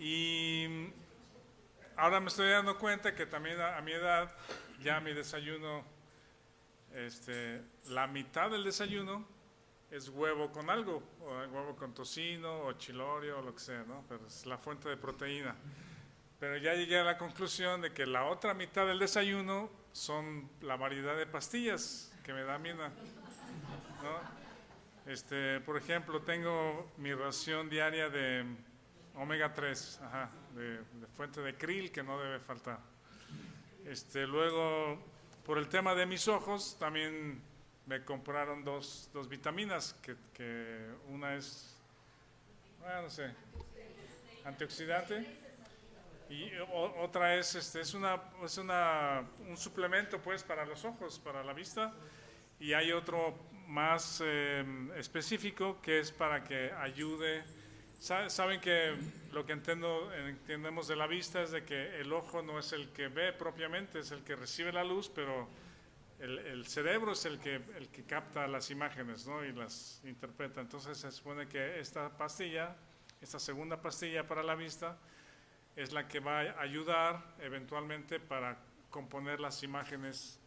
Y ahora me estoy dando cuenta que también a mi edad ya mi desayuno, la mitad del desayuno es huevo con algo, o huevo con tocino, o chilorio, o lo que sea, ¿no? Pero es la fuente de proteína. Pero ya llegué a la conclusión de que la otra mitad del desayuno son la variedad de pastillas que me da Mina, ¿no? Por ejemplo, tengo mi ración diaria de omega 3, ajá, de fuente de krill que no debe faltar. Luego, por el tema de mis ojos, también me compraron dos vitaminas, que una es, bueno, no sé, antioxidante, y otra es un suplemento pues para los ojos, para la vista, y hay otro más específico que es para que ayude. Saben que lo que entendemos de la vista es de que el ojo no es el que ve propiamente, es el que recibe la luz, pero el cerebro es el que capta las imágenes, ¿no? Y las interpreta. Entonces se supone que esta segunda pastilla para la vista, es la que va a ayudar eventualmente para componer las imágenes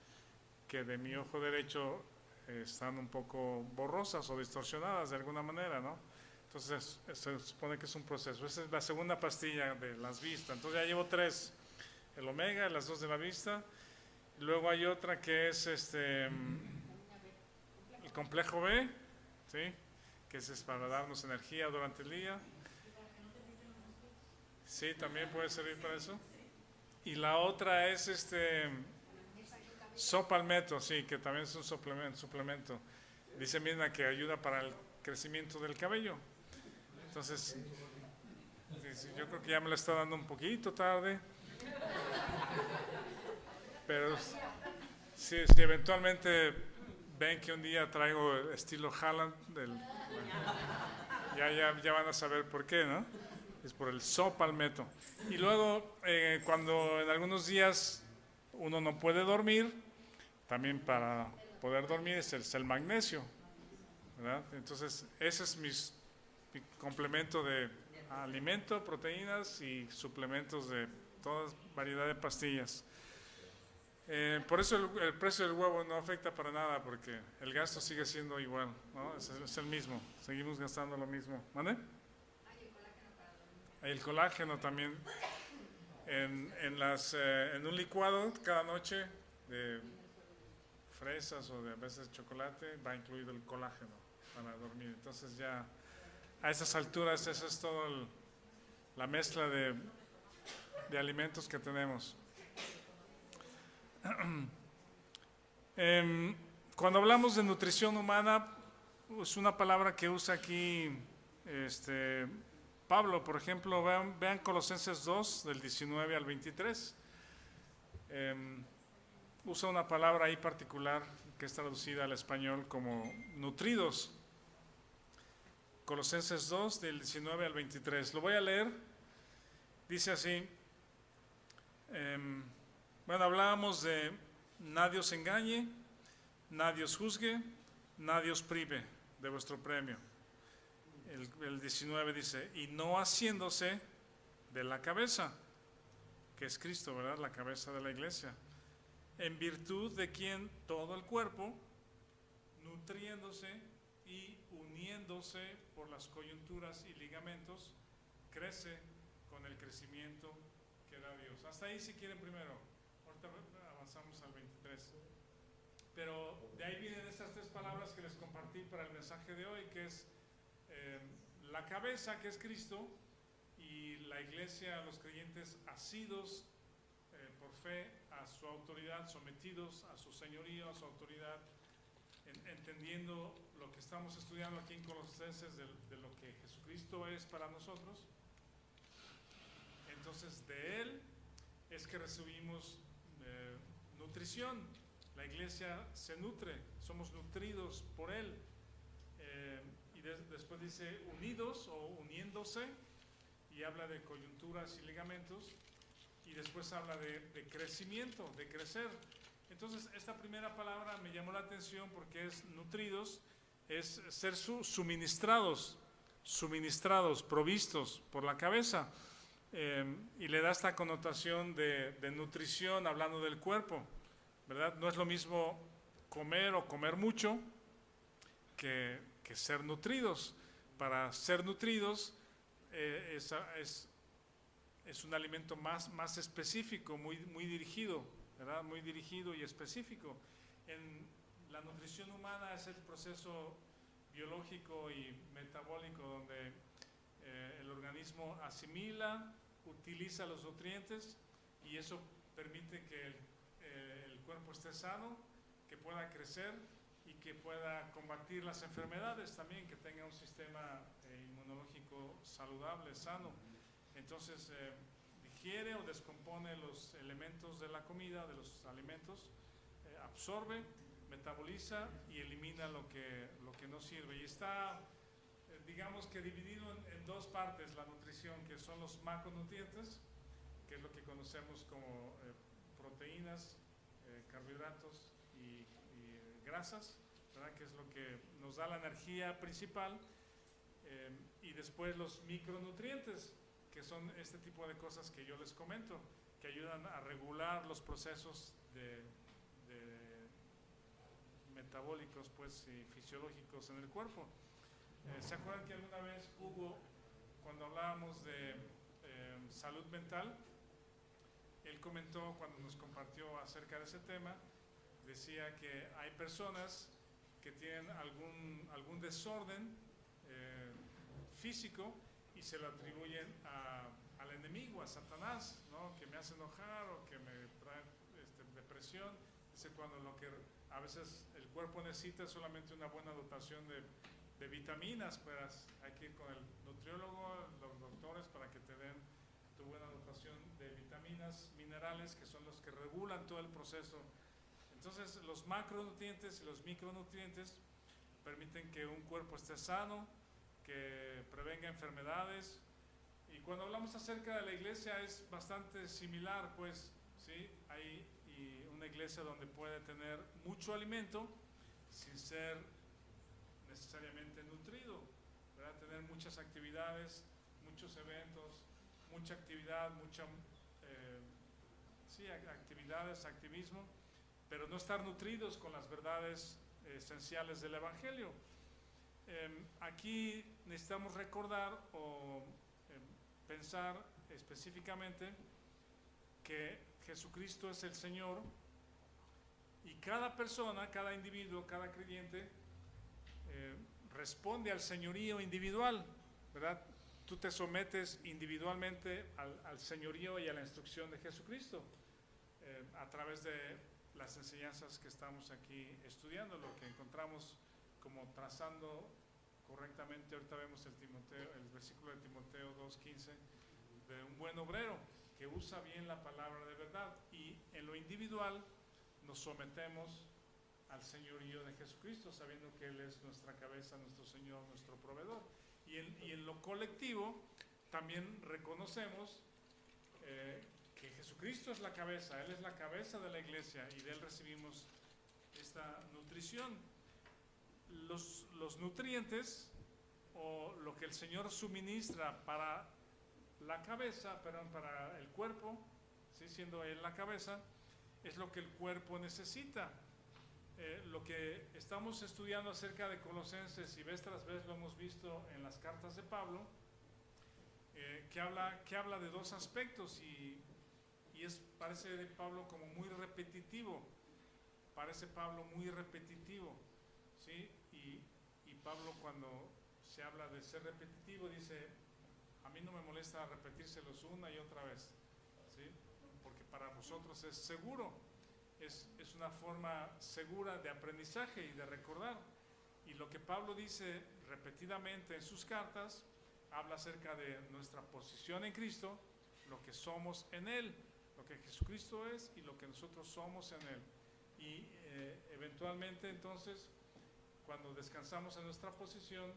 que de mi ojo derecho están un poco borrosas o distorsionadas de alguna manera, ¿no? Entonces se supone que es un proceso. Esa es la segunda pastilla de las vistas. Entonces ya llevo 3, el omega, las 2 de la vista. Luego hay otra que es el complejo B, ¿sí? Que es para darnos energía durante el día. Sí, también puede servir para eso. Y la otra es sopalmeto, sí, que también es un suplemento. Dice Mirna que ayuda para el crecimiento del cabello. Entonces, yo creo que ya me lo está dando un poquito tarde. Pero si eventualmente ven que un día traigo el estilo Haaland, ya van a saber por qué, ¿no? Es por el sopalmeto. Y luego, cuando en algunos días uno no puede dormir, también para poder dormir es el magnesio, ¿verdad? Entonces, ese es mi complemento de alimento, proteínas y suplementos de toda variedad de pastillas. Por eso el precio del huevo no afecta para nada, porque el gasto sigue siendo igual, ¿no? Es el mismo, seguimos gastando lo mismo. ¿Vale? El colágeno también en un licuado cada noche de fresas o de a veces chocolate va incluido el colágeno para dormir. Entonces ya a esas alturas esa es toda la mezcla de alimentos que tenemos. Cuando hablamos de nutrición humana, es una palabra que usa aquí Pablo, por ejemplo. Vean Colosenses 2, del 19 al 23. Usa una palabra ahí particular que es traducida al español como nutridos. Colosenses 2, del 19 al 23. Lo voy a leer. Dice así. Bueno, hablábamos de nadie os engañe, nadie os juzgue, nadie os prive de vuestro premio. El 19 dice, y no haciéndose de la cabeza, que es Cristo, ¿verdad? La cabeza de la iglesia, en virtud de quien todo el cuerpo, nutriéndose y uniéndose por las coyunturas y ligamentos, crece con el crecimiento que da Dios. Hasta ahí si quieren primero. Ahorita avanzamos al 23. Pero de ahí vienen estas 3 palabras que les compartí para el mensaje de hoy, que es la cabeza, que es Cristo, y la iglesia, los creyentes asidos por fe a su autoridad, sometidos a su señorío, a su autoridad, entendiendo lo que estamos estudiando aquí en Colosenses de lo que Jesucristo es para nosotros. Entonces de Él es que recibimos nutrición. La iglesia se nutre, somos nutridos por Él. Y después dice unidos o uniéndose, y habla de coyunturas y ligamentos, y después habla de crecimiento, de crecer. Entonces esta primera palabra me llamó la atención porque es nutridos, es ser suministrados, provistos por la cabeza. y le da esta connotación de nutrición, hablando del cuerpo, ¿verdad? No es lo mismo comer o comer mucho que ser nutridos. Para ser nutridos es un alimento más específico, muy dirigido, ¿verdad? Muy dirigido y específico. En la nutrición humana es el proceso biológico y metabólico donde el organismo asimila, utiliza los nutrientes y eso permite que el cuerpo esté sano, que pueda crecer y que pueda combatir las enfermedades también, que tenga un sistema inmunológico saludable, sano. Entonces digiere o descompone los elementos de la comida, de los alimentos, absorbe, metaboliza y elimina lo que no sirve. Y está, digamos que dividido en dos partes la nutrición, que son los macronutrientes, que es lo que conocemos como proteínas, carbohidratos y grasas, ¿verdad? Que es lo que nos da la energía principal, y después los micronutrientes, que son este tipo de cosas que yo les comento, que ayudan a regular los procesos metabólicos, pues, y fisiológicos en el cuerpo. ¿Se acuerdan que alguna vez Hugo, cuando hablábamos de salud mental, él comentó, cuando nos compartió acerca de ese tema, decía que hay personas que tienen algún desorden físico y se lo atribuyen al enemigo, a Satanás, ¿no? Que me hace enojar o que me trae depresión. Dice, cuando lo que a veces el cuerpo necesita es solamente una buena dotación de vitaminas, pues hay que ir con el nutriólogo, los doctores, para que te den tu buena dotación de vitaminas, minerales, que son los que regulan todo el proceso. Entonces, los macronutrientes y los micronutrientes permiten que un cuerpo esté sano, que prevenga enfermedades. Y cuando hablamos acerca de la iglesia es bastante similar, pues, ¿sí? Hay una iglesia donde puede tener mucho alimento sin ser necesariamente nutrido, ¿verdad? Tener muchas actividades, muchos eventos, mucha actividad, actividades, activismo, pero no estar nutridos con las verdades esenciales del Evangelio. Aquí necesitamos recordar o pensar específicamente que Jesucristo es el Señor y cada persona, cada individuo, cada creyente responde al señorío individual, ¿verdad? Tú te sometes individualmente al señorío y a la instrucción de Jesucristo a través de las enseñanzas que estamos aquí estudiando, lo que encontramos como trazando correctamente. Ahorita vemos el versículo de Timoteo 2:15, de un buen obrero que usa bien la palabra de verdad, y en lo individual nos sometemos al señorío de Jesucristo, sabiendo que Él es nuestra cabeza, nuestro Señor, nuestro proveedor. Y en lo colectivo también reconocemos que Jesucristo es la cabeza, Él es la cabeza de la iglesia y de Él recibimos esta nutrición. Los nutrientes, o lo que el Señor suministra para la cabeza, para el cuerpo, ¿sí? Siendo Él la cabeza, es lo que el cuerpo necesita. Lo que estamos estudiando acerca de Colosenses, y vez tras vez lo hemos visto en las cartas de Pablo, que habla de dos aspectos, y parece de Pablo como muy repetitivo, ¿sí? Y Pablo, cuando se habla de ser repetitivo, dice, a mí no me molesta repetírselos una y otra vez, ¿sí? Porque para vosotros es seguro, es una forma segura de aprendizaje y de recordar. Y lo que Pablo dice repetidamente en sus cartas, habla acerca de nuestra posición en Cristo, lo que somos en Él, lo que Jesucristo es y lo que nosotros somos en Él. Y eventualmente, entonces, cuando descansamos en nuestra posición,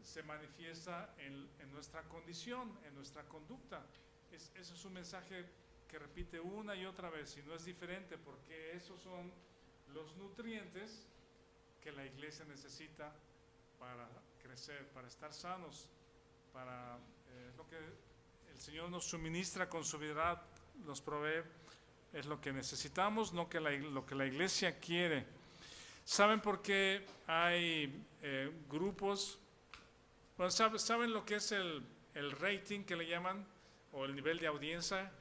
se manifiesta en nuestra condición, en nuestra conducta. Eso es un mensaje que repite una y otra vez, y no es diferente, porque esos son los nutrientes que la iglesia necesita para crecer, para estar sanos, para lo que el Señor nos suministra con su verdad, nos provee, es lo que necesitamos, no que lo que la iglesia quiere. ¿Saben por qué hay grupos? Bueno, ¿saben lo que es el rating que le llaman? O el nivel de audiencia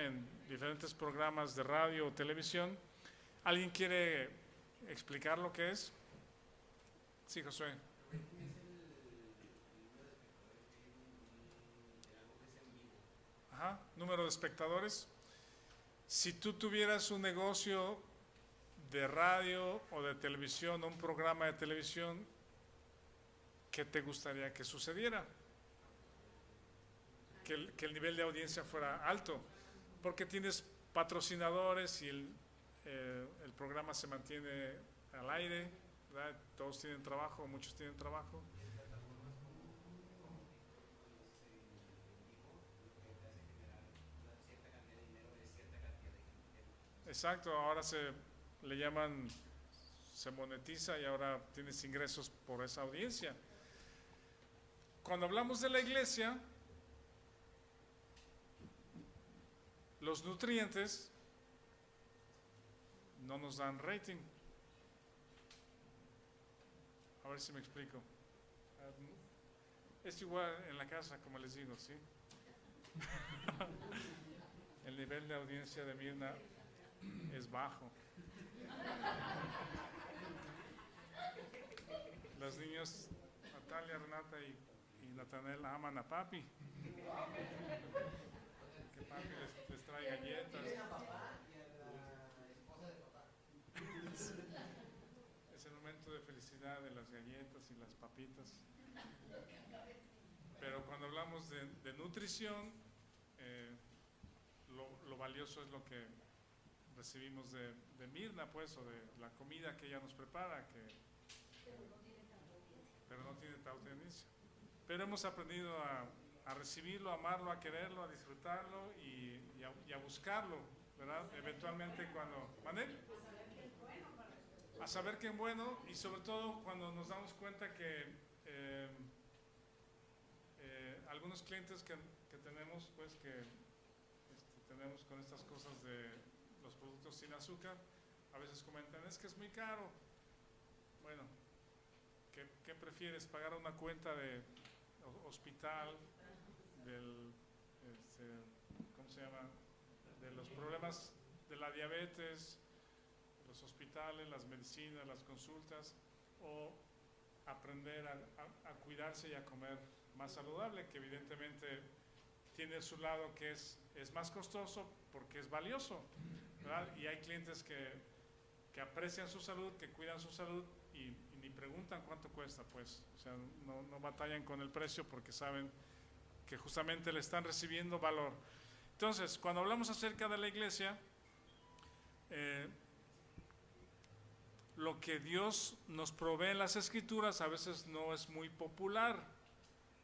en diferentes programas de radio o televisión. ¿Alguien quiere explicar lo que es? Sí, Josué. Ajá, número de espectadores. Si tú tuvieras un negocio de radio o de televisión, o un programa de televisión, ¿qué te gustaría que sucediera? Que el nivel de audiencia fuera alto, porque tienes patrocinadores y el programa se mantiene al aire, ¿verdad? Todos tienen trabajo, muchos tienen trabajo. Exacto, ahora le llaman, se monetiza y ahora tienes ingresos por esa audiencia. Cuando hablamos de la iglesia, los nutrientes no nos dan rating. A ver si me explico. Es igual en la casa, como les digo, ¿sí? El nivel de audiencia de Mirna es bajo. Los niños, Natalia, Renata y Natanel aman a papi. Que papi les trae galletas. Es el momento de felicidad de las galletas y las papitas. Pero cuando hablamos de nutrición, lo valioso es lo que recibimos de Mirna, pues, o de la comida que ella nos prepara, pero no tiene tanta audiencia. Pero hemos aprendido a recibirlo, a amarlo, a quererlo, a disfrutarlo y a buscarlo, ¿verdad? Eventualmente cuando... ¿Mande? A saber que es bueno y sobre todo cuando nos damos cuenta que algunos clientes que tenemos, pues que tenemos con estas cosas de los productos sin azúcar, a veces comentan, es que es muy caro. Bueno, ¿qué prefieres? ¿Pagar una cuenta de hospital, ¿cómo se llama? De los problemas de la diabetes, los hospitales, las medicinas, las consultas, o aprender a cuidarse y a comer más saludable, que evidentemente tiene su lado que es más costoso porque es valioso, ¿verdad? Y hay clientes que aprecian su salud, que cuidan su salud y ni preguntan cuánto cuesta, pues, o sea, no batallan con el precio porque saben que justamente le están recibiendo valor. Entonces, cuando hablamos acerca de la iglesia, lo que Dios nos provee en las Escrituras a veces no es muy popular,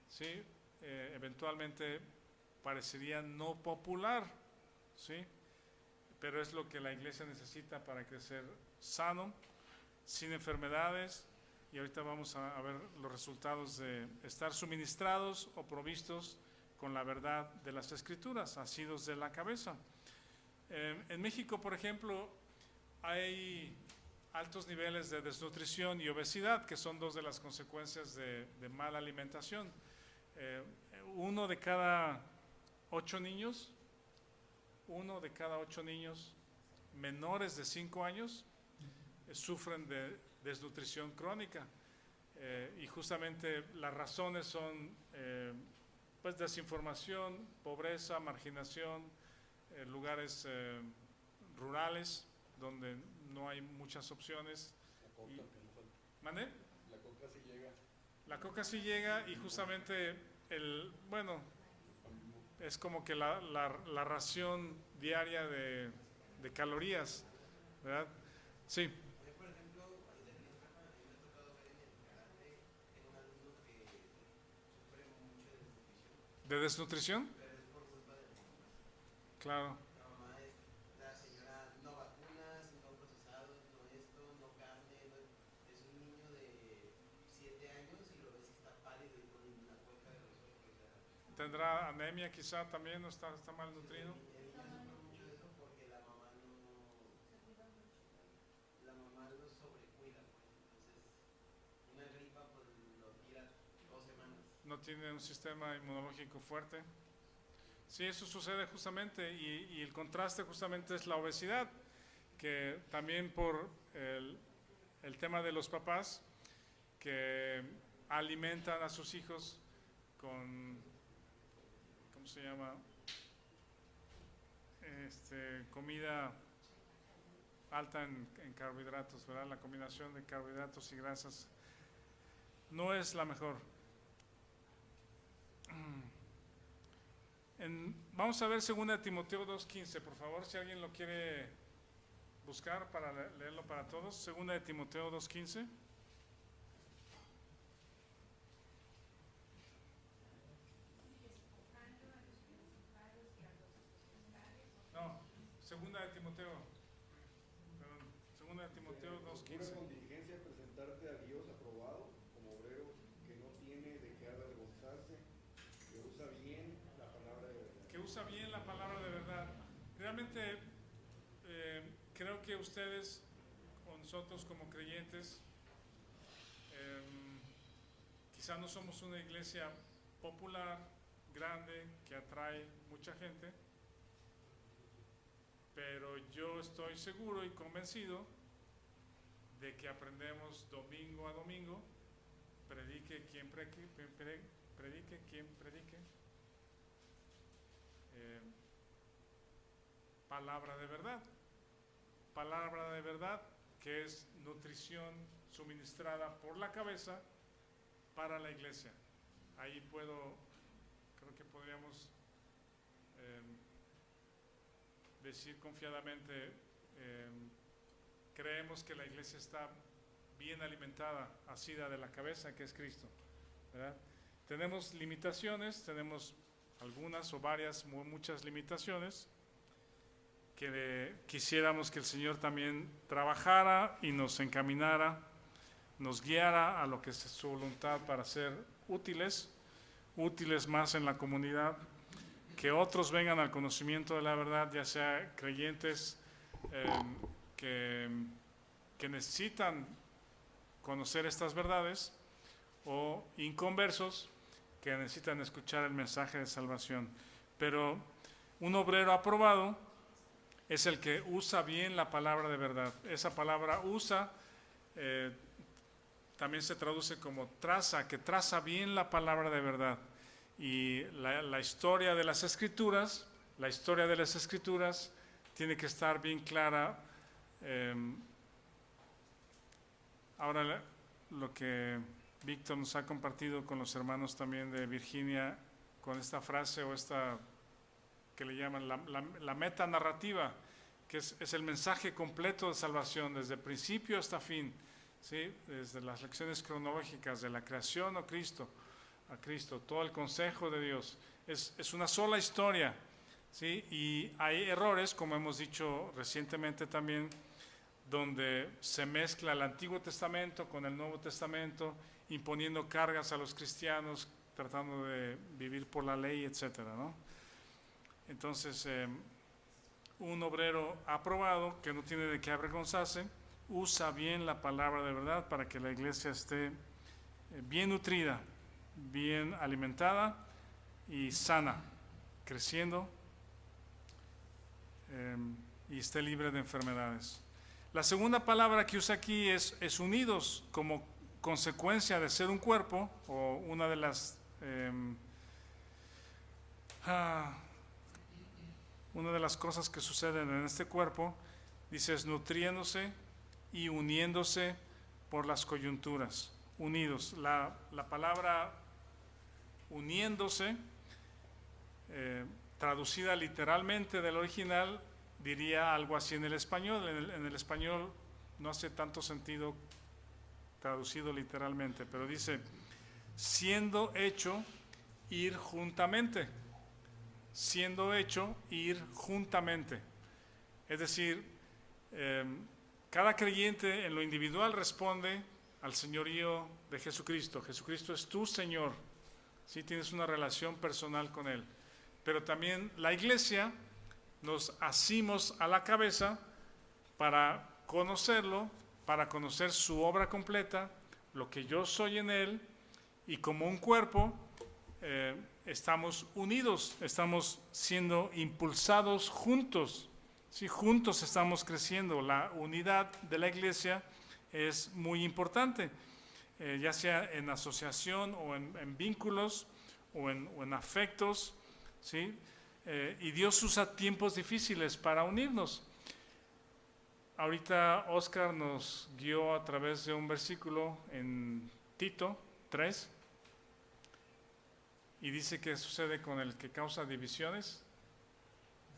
¿sí? Eventualmente parecería no popular, ¿sí? Pero es lo que la iglesia necesita para crecer sano, sin enfermedades, y ahorita vamos a ver los resultados de estar suministrados o provistos con la verdad de las Escrituras, asidos de la cabeza. En México, por ejemplo, hay altos niveles de desnutrición y obesidad, que son dos de las consecuencias de mala alimentación. Uno de cada 8 niños menores de 5 años sufren de desnutrición crónica. Y justamente las razones son pues desinformación, pobreza, marginación, lugares rurales donde no hay muchas opciones. La coca, que no falta. ¿Mande? La coca sí llega. La coca sí llega y justamente es como que la ración diaria de calorías, ¿verdad? Sí. Por ejemplo, cuando tenía mi prepa, a mí me ha tocado ver en el karate, tengo un alumno que sufre mucho de desnutrición, ¿De desnutrición? pero es por culpa de la mamá. Claro. La mamá es, la señora, no vacunas, no procesados, no esto, no carne, es un niño de 7 años y lo ves y está pálido y con una cuenca de los ojos. O sea, tendrá anemia quizá también, no está malnutrido. El niño sufre mucho de eso porque la mamá lo sobrecuida, pues. Entonces, una gripa pues lo tira 2 semanas. No tiene un sistema inmunológico fuerte. Sí, eso sucede justamente y el contraste justamente es la obesidad, que también por el tema de los papás que alimentan a sus hijos con, ¿cómo se llama? Comida alta en carbohidratos, ¿verdad? La combinación de carbohidratos y grasas no es la mejor. Vamos a ver 2 Timoteo 2:15, por favor, si alguien lo quiere buscar para leerlo para todos. 2 Timoteo 2:15. No, 2 Timoteo, perdón, 2 Timoteo Procura 2:15. con diligencia presentarte a Dios aprobado como obrero que no tiene de qué avergonzarse, que usa bien la palabra de verdad. Que usa bien la palabra de verdad. Realmente creo que ustedes, o nosotros como creyentes, quizá no somos una iglesia popular, grande, que atrae mucha gente, pero yo estoy seguro y convencido de que aprendemos domingo a domingo, predique quien predique, palabra de verdad, que es nutrición suministrada por la cabeza para la iglesia. Ahí creo que podríamos decir confiadamente, creemos que la iglesia está bien alimentada, asida de la cabeza, que es Cristo, ¿verdad? Tenemos limitaciones, tenemos algunas o varias, muchas limitaciones, que quisiéramos que el Señor también trabajara y nos encaminara, nos guiara a lo que es su voluntad para ser útiles más en la comunidad, que otros vengan al conocimiento de la verdad, ya sea creyentes que necesitan conocer estas verdades o inconversos que necesitan escuchar el mensaje de salvación. Pero un obrero aprobado es el que usa bien la palabra de verdad. Esa palabra también se traduce como traza, que traza bien la palabra de verdad. Y la historia de las Escrituras, tiene que estar bien clara. Ahora lo que Víctor nos ha compartido con los hermanos también de Virginia, con esta frase o esta que le llaman la metanarrativa, que es el mensaje completo de salvación desde principio hasta fin, ¿sí? Desde las lecciones cronológicas de la creación a Cristo, todo el consejo de Dios, es una sola historia, ¿sí? Y hay errores, como hemos dicho recientemente también, donde se mezcla el Antiguo Testamento con el Nuevo Testamento, imponiendo cargas a los cristianos, tratando de vivir por la ley, etcétera, ¿no? Entonces, un obrero aprobado, que no tiene de qué avergonzarse, usa bien la palabra de verdad para que la iglesia esté bien nutrida, bien alimentada y sana, creciendo y esté libre de enfermedades. La segunda palabra que usa aquí es unidos, como consecuencia de ser un cuerpo, o una de las cosas que suceden en este cuerpo, dice, es nutriéndose y uniéndose por las coyunturas, unidos. La palabra uniéndose, traducida literalmente del original, diría algo así en el español. En el español no hace tanto sentido traducido literalmente, pero dice, siendo hecho ir juntamente. Siendo hecho ir juntamente. Es decir, cada creyente en lo individual responde al señorío de Jesucristo. Jesucristo es tu Señor, ¿sí? Tienes una relación personal con Él. Pero también la iglesia nos asimos a la cabeza para conocerlo, para conocer su obra completa, lo que yo soy en Él, y como un cuerpo estamos unidos, estamos siendo impulsados juntos, ¿sí? Juntos estamos creciendo. La unidad de la iglesia es muy importante, ya sea en asociación o en vínculos o en afectos, ¿sí? Y Dios usa tiempos difíciles para unirnos. Ahorita Oscar nos guió a través de un versículo en Tito 3 y dice que sucede con el que causa divisiones.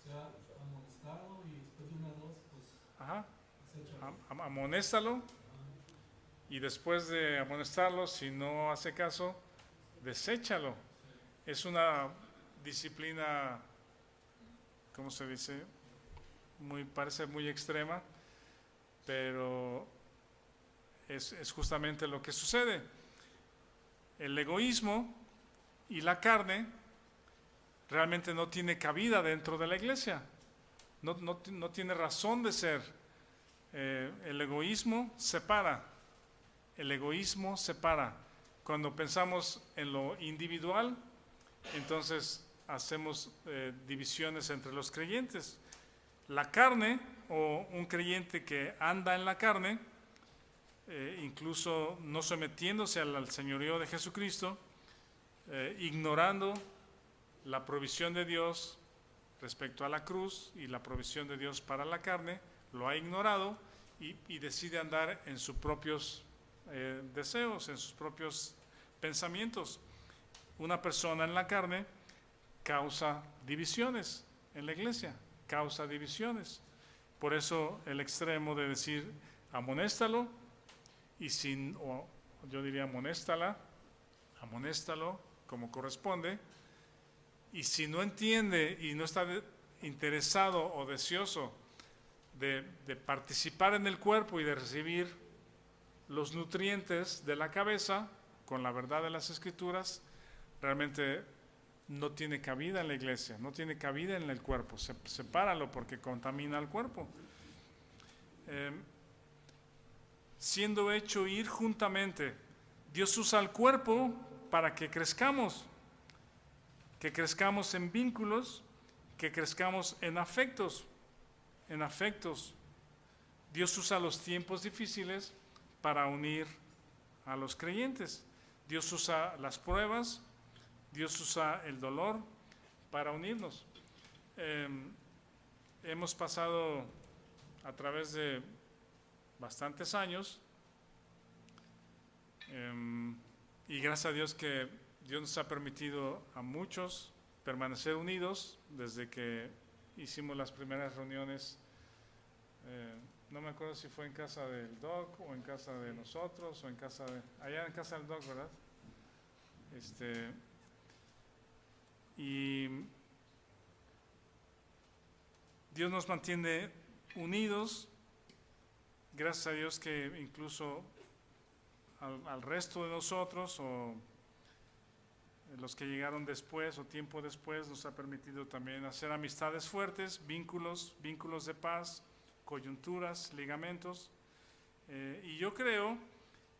O sea, amonestarlo y después de una o dos, pues, Ajá. deséchalo. Amonéstalo, y después de amonestarlo, si no hace caso, deséchalo. Es una disciplina, ¿cómo se dice? Parece muy extrema, pero es justamente lo que sucede. El egoísmo y la carne realmente no tiene cabida dentro de la iglesia, no tiene razón de ser. El egoísmo separa. Cuando pensamos en lo individual, entonces hacemos divisiones entre los creyentes. La carne, o un creyente que anda en la carne, incluso no sometiéndose al señorío de Jesucristo, ignorando la provisión de Dios respecto a la cruz y la provisión de Dios para la carne, lo ha ignorado y decide andar en sus propios deseos, en sus propios pensamientos. Una persona en la carne causa divisiones en la iglesia, causa divisiones. Por eso el extremo de decir amonéstalo, o yo diría amonéstalo como corresponde, y si no entiende y no está interesado o deseoso de participar en el cuerpo y de recibir los nutrientes de la cabeza con la verdad de las Escrituras, realmente no tiene cabida en la iglesia, no tiene cabida en el cuerpo. Sepáralo porque contamina al cuerpo. Siendo hecho ir juntamente, Dios usa el cuerpo para que crezcamos en vínculos, que crezcamos en afectos. Dios usa los tiempos difíciles para unir a los creyentes. Dios usa las pruebas, Dios usa el dolor para unirnos. Hemos pasado a través de bastantes años, y gracias a Dios que Dios nos ha permitido a muchos permanecer unidos desde que hicimos las primeras reuniones. No me acuerdo si fue en casa del Doc o en casa de nosotros o allá en casa del Doc, ¿verdad? Y Dios nos mantiene unidos. Gracias a Dios que incluso al resto de nosotros o los que llegaron después o tiempo después nos ha permitido también hacer amistades fuertes, vínculos de paz, coyunturas, ligamentos. Y yo creo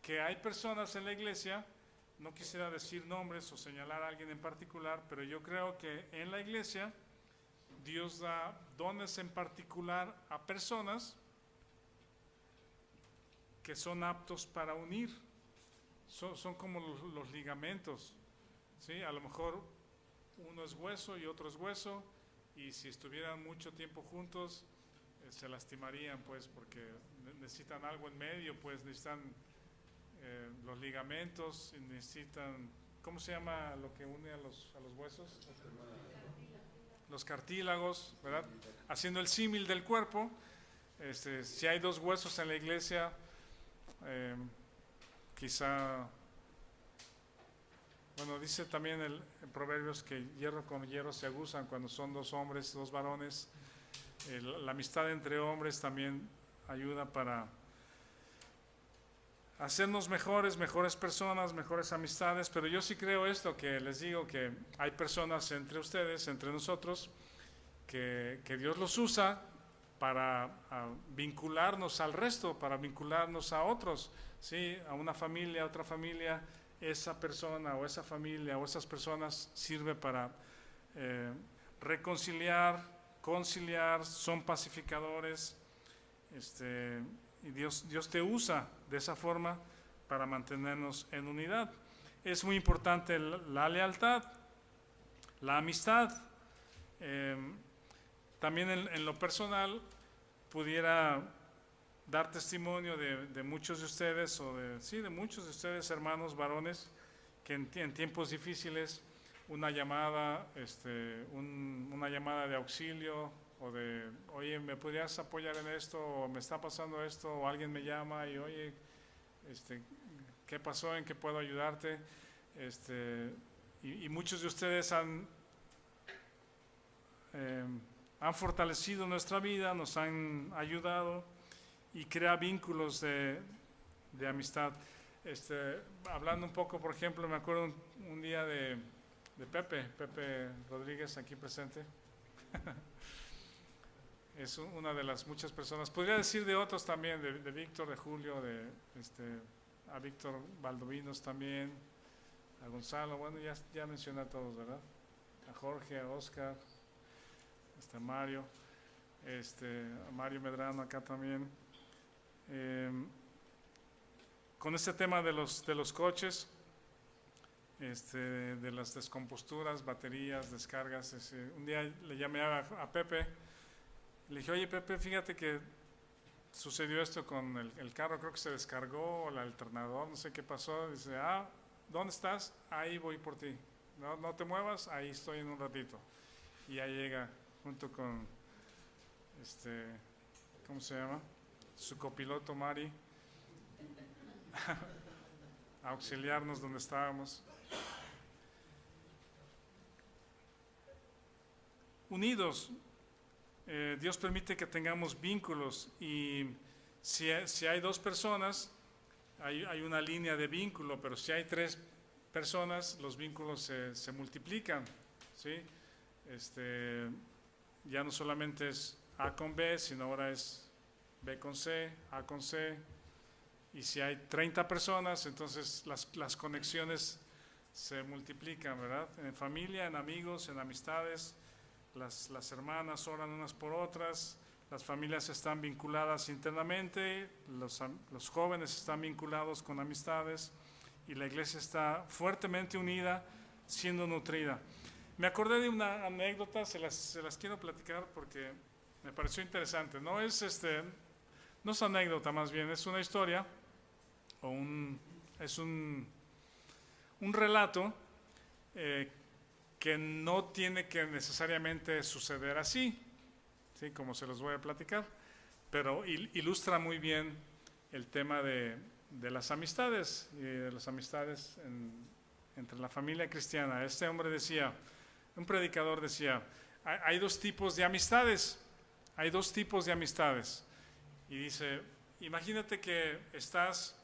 que hay personas en la iglesia, no quisiera decir nombres o señalar a alguien en particular, pero yo creo que en la iglesia Dios da dones en particular a personas que son aptos para unir. Son como los ligamentos, ¿sí? A lo mejor uno es hueso y otro es hueso, y si estuvieran mucho tiempo juntos se lastimarían, pues, porque necesitan algo en medio, pues necesitan los ligamentos, y necesitan, ¿cómo se llama lo que une a los huesos? Los cartílagos, ¿verdad? Haciendo el símil del cuerpo. Si hay dos huesos en la iglesia, quizá, bueno, dice también en Proverbios que hierro con hierro se aguzan cuando son dos hombres, dos varones. La amistad entre hombres también ayuda para hacernos mejores personas, mejores amistades, pero yo sí creo esto, que les digo que hay personas entre ustedes, entre nosotros, que Dios los usa para vincularnos al resto, para vincularnos a otros, ¿sí? A una familia, a otra familia. Esa persona o esa familia o esas personas sirve para reconciliar, conciliar, son pacificadores, y Dios te usa de esa forma para mantenernos en unidad. Es muy importante la lealtad, la amistad. También en lo personal pudiera dar testimonio de muchos de ustedes, de muchos de ustedes, hermanos varones, que en tiempos difíciles una llamada, una llamada de auxilio, o de, oye, ¿me podrías apoyar en esto? O me está pasando esto, o alguien me llama y, oye, ¿qué pasó? ¿En qué puedo ayudarte? Y muchos de ustedes han fortalecido nuestra vida, nos han ayudado y crea vínculos de amistad. Hablando un poco, por ejemplo, me acuerdo un día de Pepe Rodríguez, aquí presente. Es una de las muchas personas, podría decir de otros también, de Víctor, de Julio, a Víctor Valdovinos también, a Gonzalo, bueno, ya mencioné a todos, ¿verdad? A Jorge, a Oscar, a Mario, a Mario Medrano acá también. Con este tema de los coches, de las descomposturas, baterías, descargas, un día le llamé a Pepe. Le dije, oye Pepe, fíjate que sucedió esto con el carro, creo que se descargó, el alternador, no sé qué pasó. Dice, ¿dónde estás? Ahí voy por ti. No te muevas, ahí estoy en un ratito. Y ya llega junto con, ¿cómo se llama? Su copiloto Mari, a auxiliarnos donde estábamos. Unidos. Dios permite que tengamos vínculos, y si hay dos personas, hay una línea de vínculo, pero si hay tres personas, los vínculos se multiplican, ¿sí? Ya no solamente es A con B, sino ahora es B con C, A con C, y si hay 30 personas, entonces las conexiones se multiplican, ¿verdad? En familia, en amigos, en amistades. Las hermanas oran unas por otras, las familias están vinculadas internamente, los jóvenes están vinculados con amistades, y la iglesia está fuertemente unida, siendo nutrida. Me acordé de una anécdota, se las quiero platicar porque me pareció interesante. No es anécdota, más bien es una historia, o es un relato que no tiene que necesariamente suceder así, ¿sí? Como se los voy a platicar, pero ilustra muy bien el tema de las amistades, y de las amistades entre la familia cristiana. Este hombre decía, un predicador decía, hay dos tipos de amistades, y dice, imagínate que estás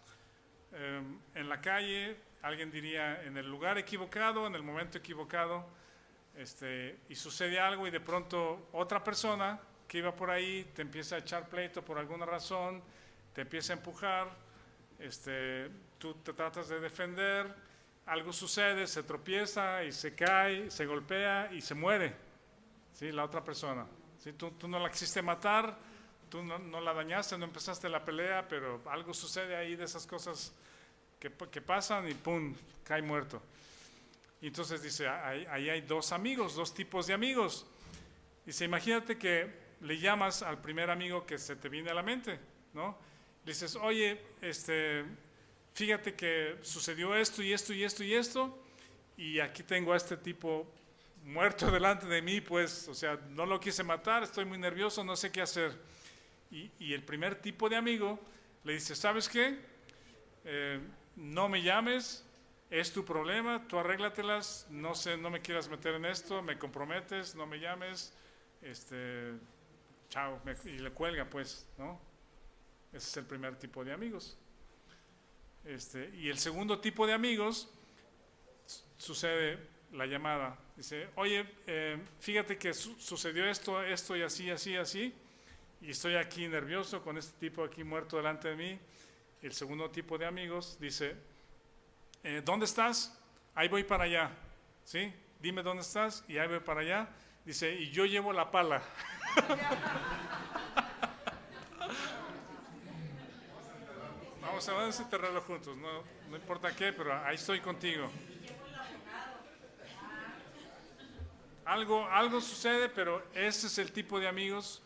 en la calle, alguien diría en el lugar equivocado, en el momento equivocado, y sucede algo, y de pronto otra persona que iba por ahí te empieza a echar pleito por alguna razón, te empieza a empujar, tú te tratas de defender, algo sucede, se tropieza y se cae, se golpea y se muere, ¿sí? La otra persona, ¿sí? Tú no la quisiste matar, tú no la dañaste, no empezaste la pelea, pero algo sucede ahí de esas cosas que pasan y ¡pum!, cae muerto. Y entonces dice, ahí hay dos tipos de amigos. Dice, imagínate que le llamas al primer amigo que se te viene a la mente, ¿no? Le dices, oye, fíjate que sucedió esto y esto y esto y esto, y aquí tengo a este tipo muerto delante de mí, pues, o sea, no lo quise matar, estoy muy nervioso, no sé qué hacer. Y el primer tipo de amigo le dice, ¿sabes qué? No me llames, es tu problema, tú arréglatelas, no me quieras meter en esto, me comprometes, no me llames, chao, y le cuelga, pues, ¿no? Ese es el primer tipo de amigos. Y el segundo tipo de amigos, sucede la llamada. Dice, oye, fíjate que sucedió esto, esto y así, así, así, y estoy aquí nervioso con este tipo aquí muerto delante de mí. El segundo tipo de amigos dice, ¿dónde estás? Ahí voy para allá, ¿sí? Dime dónde estás y ahí voy para allá. Dice, y yo llevo la pala. Vamos a desenterrarlo juntos, no importa qué, pero ahí estoy contigo. Algo sucede, pero ese es el tipo de amigos.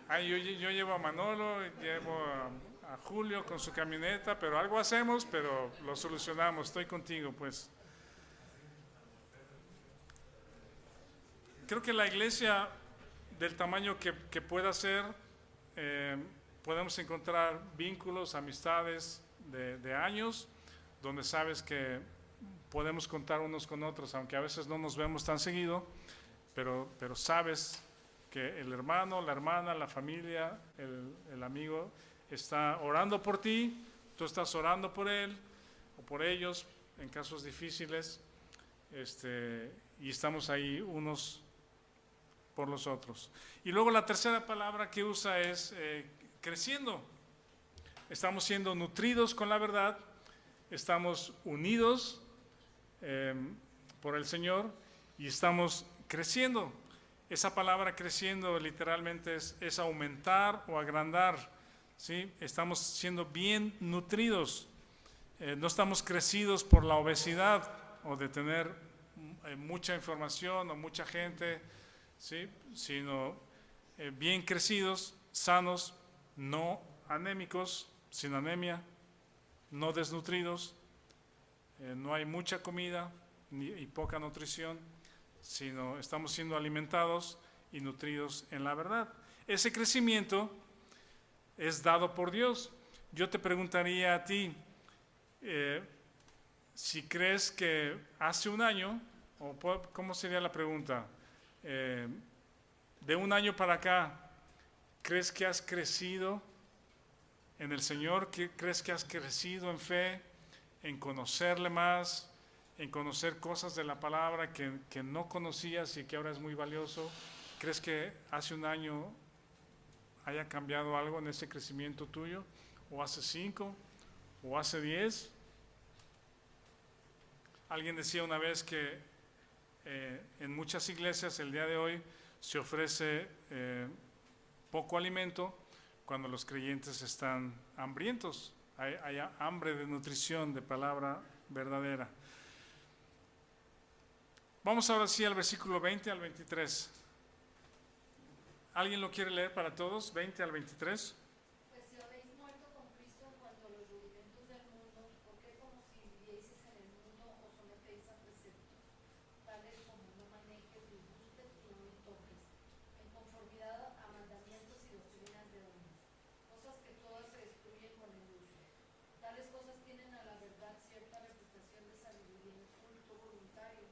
Yo llevo a Manolo, llevo a Julio con su camioneta, pero algo hacemos, pero lo solucionamos. Estoy contigo, pues. Creo que la iglesia, del tamaño que pueda ser, podemos encontrar vínculos, amistades de años, donde sabes que podemos contar unos con otros, aunque a veces no nos vemos tan seguido, pero sabes que el hermano, la hermana, la familia, el amigo está orando por ti, tú estás orando por él o por ellos en casos difíciles, y estamos ahí unos por los otros. Y luego la tercera palabra que usa es creciendo. Estamos siendo nutridos con la verdad, estamos unidos por el Señor y estamos creciendo. Esa palabra creciendo literalmente es aumentar o agrandar, ¿sí? Estamos siendo bien nutridos. No estamos crecidos por la obesidad o de tener mucha información o mucha gente, ¿sí? Sino bien crecidos, sanos, no anémicos, sin anemia, no desnutridos. No hay mucha comida y poca nutrición, sino estamos siendo alimentados y nutridos en la verdad. Ese crecimiento es dado por Dios. Yo te preguntaría a ti, si crees que hace un año, o ¿cómo sería la pregunta? De un año para acá, ¿crees que has crecido en el Señor? ¿Crees que has crecido en fe, en conocerle más, en conocer cosas de la palabra que no conocías y que ahora es muy valioso? ¿Crees que hace un año haya cambiado algo en ese crecimiento tuyo? ¿O hace 5? ¿O hace 10? Alguien decía una vez que en muchas iglesias el día de hoy se ofrece poco alimento cuando los creyentes están hambrientos. Hay hambre de nutrición, de palabra verdadera. Vamos ahora sí al versículo 20 al 23. ¿Alguien lo quiere leer para todos? 20 al 23. Pues si habéis muerto con Cristo en cuanto a los rudimentos del mundo, ¿por qué como si vivieseis en el mundo os sometéis a preceptos, tales como no manejes, ni gustes, ni no toques, en conformidad a mandamientos y doctrinas de hombres, cosas que todas se destruyen con el uso? Tales cosas tienen a la verdad cierta reputación de sabiduría en culto voluntario,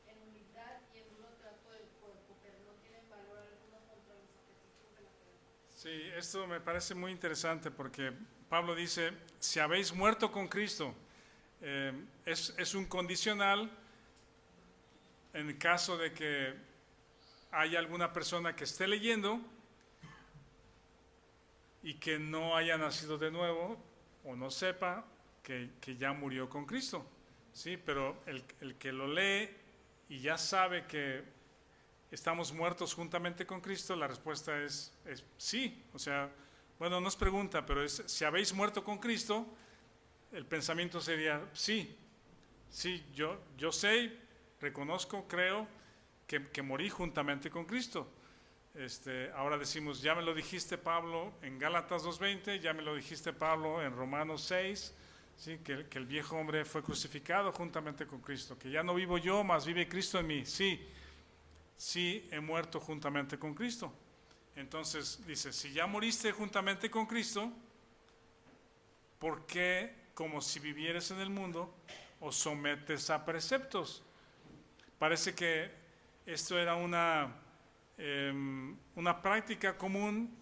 en humildad y en duro trato del cuerpo, pero no tienen valor alguno contra los apetitos de la carne. Sí, esto me parece muy interesante porque Pablo dice, si habéis muerto con Cristo, es un condicional en el caso de que haya alguna persona que esté leyendo y que no haya nacido de nuevo o no sepa que ya murió con Cristo, ¿sí? Pero el que lo lee y ya sabe que estamos muertos juntamente con Cristo, la respuesta es sí. O sea, bueno, no es pregunta, pero es, si habéis muerto con Cristo, el pensamiento sería sí. Sí, yo sé, reconozco, creo que morí juntamente con Cristo. Ahora decimos, ya me lo dijiste Pablo en Gálatas 2:20, ya me lo dijiste Pablo en Romanos 6, ¿sí? que el viejo hombre fue crucificado juntamente con Cristo, que ya no vivo yo, mas vive Cristo en mí. Sí he muerto juntamente con Cristo. Entonces dice, si ya moriste juntamente con Cristo, ¿por qué, como si vivieras en el mundo, os sometes a preceptos? Parece que esto era una práctica común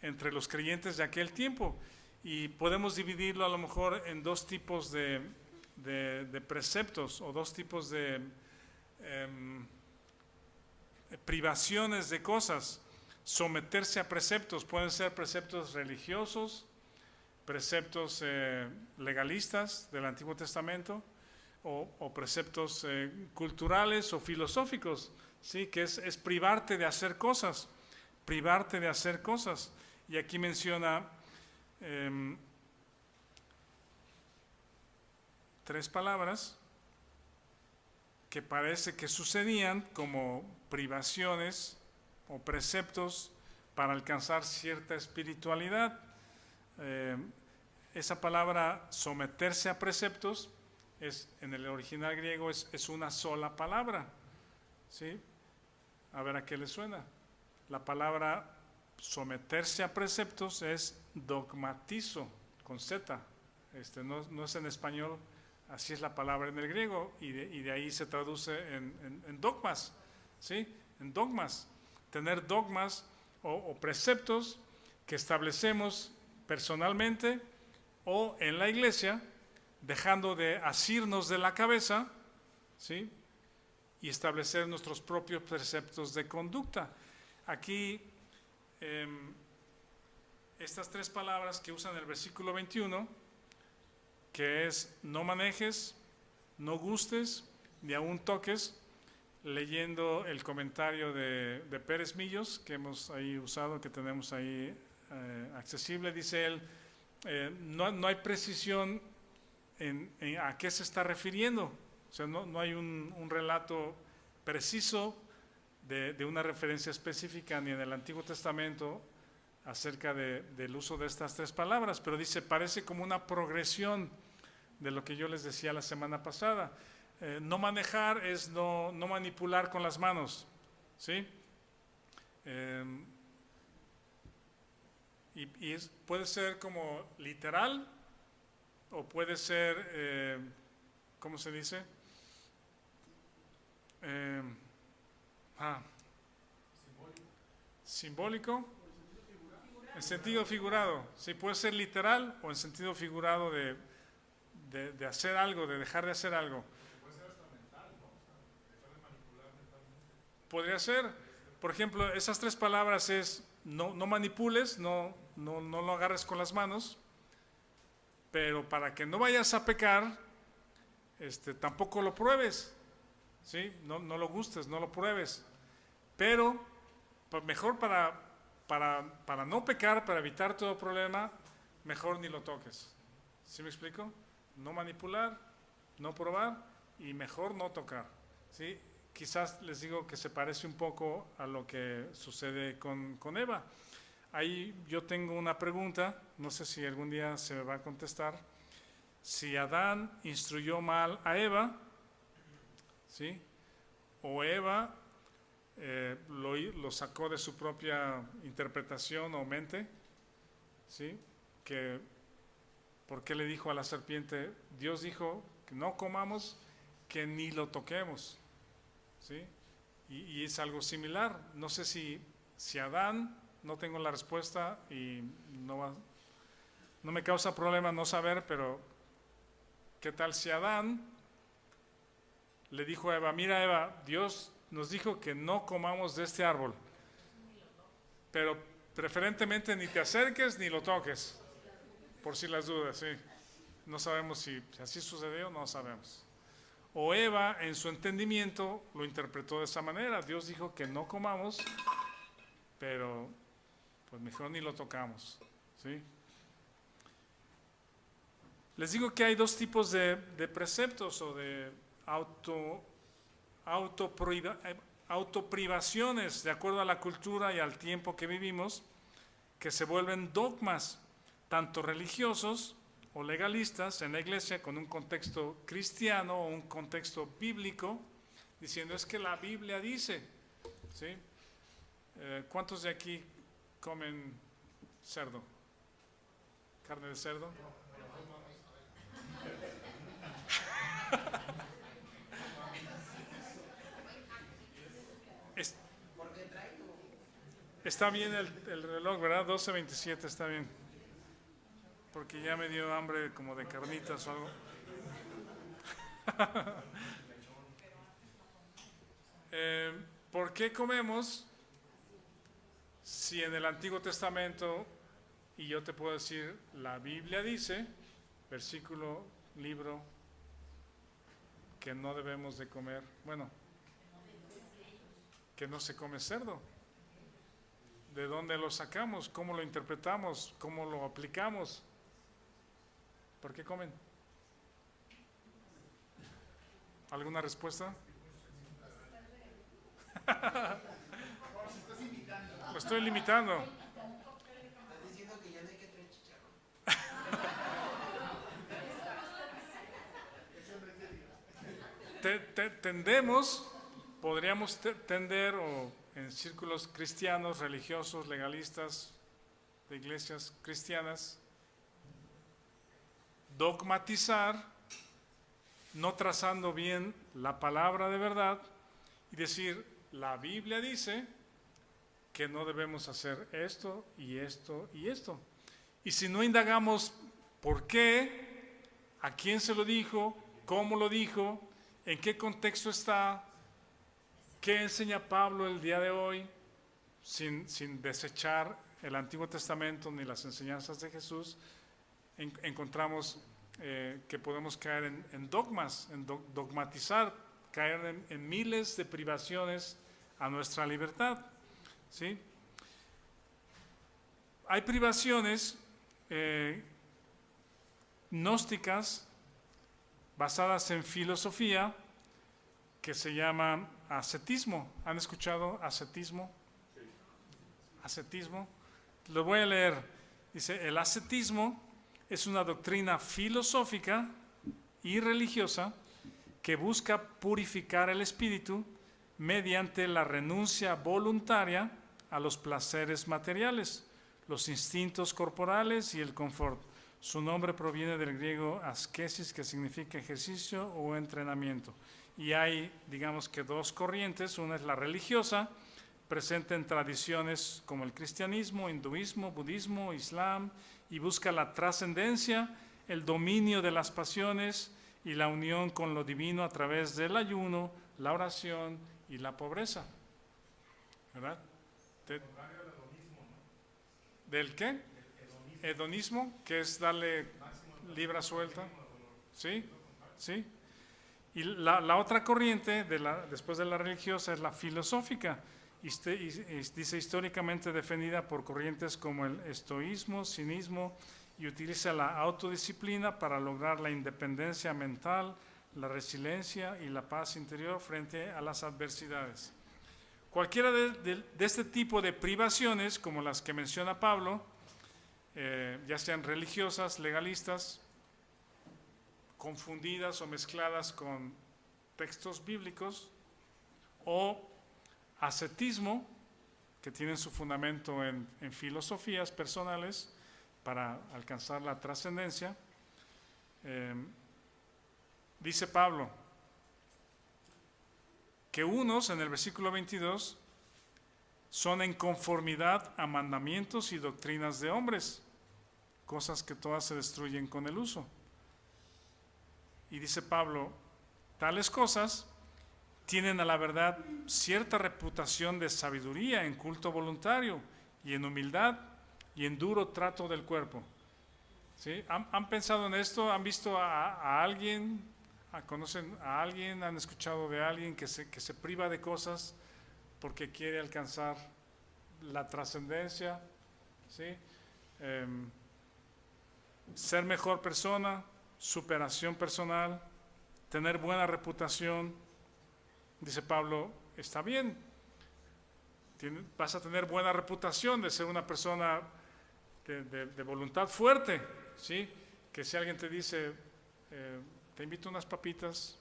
entre los creyentes de aquel tiempo. Y podemos dividirlo a lo mejor en dos tipos de preceptos o dos tipos de privaciones de cosas. Someterse a preceptos, pueden ser preceptos religiosos, preceptos legalistas del Antiguo Testamento o preceptos culturales o filosóficos, ¿sí? Que es privarte de hacer cosas, privarte de hacer cosas. Y aquí menciona tres palabras que parece que sucedían como privaciones o preceptos para alcanzar cierta espiritualidad. Esa palabra someterse a preceptos en el original griego es una sola palabra, ¿sí? A ver a qué le suena. La palabra someterse a preceptos es dogmatizo, con Z. No es en español, así es la palabra en el griego, y de ahí se traduce en dogmas, ¿sí? En dogmas. Tener dogmas o preceptos que establecemos personalmente o en la iglesia, dejando de asirnos de la cabeza, ¿sí? Y establecer nuestros propios preceptos de conducta. Aquí, estas tres palabras que usan el versículo 21, que es no manejes, no gustes, ni aún toques, leyendo el comentario de Pérez Millos, que hemos ahí usado, que tenemos ahí accesible, dice él, no hay precisión en a qué se está refiriendo. O sea, no hay un relato preciso de una referencia específica ni en el Antiguo Testamento acerca del uso de estas tres palabras, pero dice, parece como una progresión de lo que yo les decía la semana pasada. No manejar es no manipular con las manos, ¿sí? Puede ser como literal o puede ser, ¿cómo se dice? Simbólico. En sentido figurado. Sí, puede ser literal o en sentido figurado de hacer algo, de dejar de hacer algo. Podría ser, por ejemplo, esas tres palabras es no manipules, no lo agarres con las manos, pero para que no vayas a pecar, tampoco lo pruebes, ¿sí? No lo gustes, no lo pruebes, pero mejor para no pecar, para evitar todo problema, mejor ni lo toques. ¿Sí me explico? No manipular, no probar y mejor no tocar, ¿sí? Quizás les digo que se parece un poco a lo que sucede con Eva. Ahí yo tengo una pregunta, no sé si algún día se me va a contestar. Si Adán instruyó mal a Eva, ¿sí? O Eva lo sacó de su propia interpretación o mente, ¿sí? ¿Por qué le dijo a la serpiente? Dios dijo que no comamos, que ni lo toquemos, ¿sí? Y es algo similar. No sé si Adán, no tengo la respuesta y no me causa problema no saber, pero ¿qué tal si Adán le dijo a Eva, mira Eva, Dios nos dijo que no comamos de este árbol, pero preferentemente ni te acerques ni lo toques, por si las dudas, sí. No sabemos si así sucedió, no sabemos. O Eva, en su entendimiento, lo interpretó de esa manera. Dios dijo que no comamos, pero pues mejor ni lo tocamos, ¿sí? Les digo que hay dos tipos de preceptos o de autoprivaciones, de acuerdo a la cultura y al tiempo que vivimos, que se vuelven dogmas, tanto religiosos o legalistas en la iglesia con un contexto cristiano o un contexto bíblico, diciendo es que la Biblia dice, ¿sí? ¿Cuántos de aquí comen cerdo? ¿Carne de cerdo? Está bien el reloj, ¿verdad? 12:27 está bien. porque ya me dio hambre como de carnitas o algo. ¿Por qué comemos si en el Antiguo Testamento, y yo te puedo decir, la Biblia dice, versículo, libro, que no debemos de comer, bueno, que no se come cerdo? ¿De dónde lo sacamos? ¿Cómo lo interpretamos? ¿Cómo lo aplicamos? ¿Por qué comen? ¿Alguna respuesta? Lo estoy limitando. Estás diciendo que ya no hay que traer chicharrón. Tendemos, podríamos tender, o en círculos cristianos, religiosos, legalistas, de iglesias cristianas, dogmatizar, no trazando bien la palabra de verdad y decir, la Biblia dice que no debemos hacer esto y esto y esto. Y si no indagamos por qué, a quién se lo dijo, cómo lo dijo, en qué contexto está, qué enseña Pablo el día de hoy, sin desechar el Antiguo Testamento ni las enseñanzas de Jesús, encontramos que podemos caer en dogmas, en dogmatizar, caer en miles de privaciones a nuestra libertad, ¿sí? Hay privaciones gnósticas basadas en filosofía que se llama ascetismo. ¿Han escuchado ascetismo? Ascetismo. Lo voy a leer. Dice, el ascetismo es una doctrina filosófica y religiosa que busca purificar el espíritu mediante la renuncia voluntaria a los placeres materiales, los instintos corporales y el confort. Su nombre proviene del griego askesis, que significa ejercicio o entrenamiento. Y hay, digamos que dos corrientes. Una es la religiosa, presente en tradiciones como el cristianismo, hinduismo, budismo, islam, y busca la trascendencia, el dominio de las pasiones y la unión con lo divino a través del ayuno, la oración y la pobreza. ¿Verdad? ¿Del qué? Hedonismo, que es darle libra suelta. ¿Sí? ¿Sí? Y la otra corriente, después de la religiosa, es la filosófica. Dice históricamente defendida por corrientes como el estoísmo, cinismo, y utiliza la autodisciplina para lograr la independencia mental, la resiliencia y la paz interior frente a las adversidades. Cualquiera de este tipo de privaciones, como las que menciona Pablo, ya sean religiosas, legalistas, confundidas o mezcladas con textos bíblicos, o ascetismo, que tienen su fundamento en filosofías personales para alcanzar la trascendencia. Dice Pablo que unos, en el versículo 22, son en conformidad a mandamientos y doctrinas de hombres, cosas que todas se destruyen con el uso. Y dice Pablo, tales cosas tienen a la verdad cierta reputación de sabiduría en culto voluntario y en humildad y en duro trato del cuerpo. ¿Sí? ¿Han pensado en esto? ¿Han visto a alguien? ¿Conocen a alguien? ¿Han escuchado de alguien que se priva de cosas porque quiere alcanzar la trascendencia? ¿Sí? Ser mejor persona, superación personal, tener buena reputación. Dice Pablo, está bien, vas a tener buena reputación de ser una persona de voluntad fuerte, ¿sí? Que si alguien te dice, te invito unas papitas,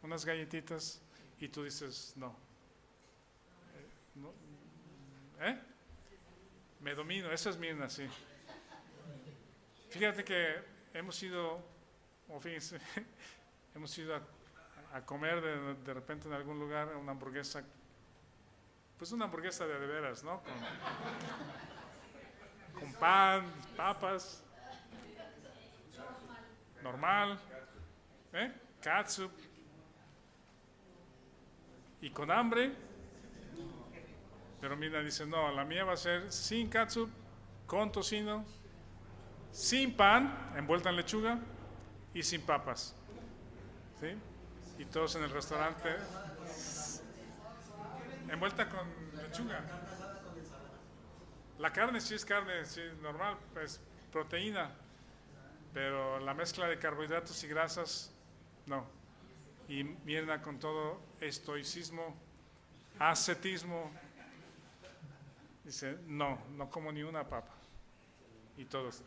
unas galletitas, y tú dices, no. Me domino, esa es Mirna, sí. Fíjate que hemos ido a comer de repente en algún lugar una hamburguesa, pues una hamburguesa de veras, ¿no? Con pan, papas, normal, catsup, y con hambre. Pero Mirna dice, no, la mía va a ser sin catsup, con tocino, sin pan, envuelta en lechuga, y sin papas. ¿Sí? Y todos en el restaurante, envuelta con lechuga. La carne sí es carne, sí, normal, es proteína, pero la mezcla de carbohidratos y grasas, no. Y Mirna con todo estoicismo, ascetismo, dice, no como ni una papa. Y todos,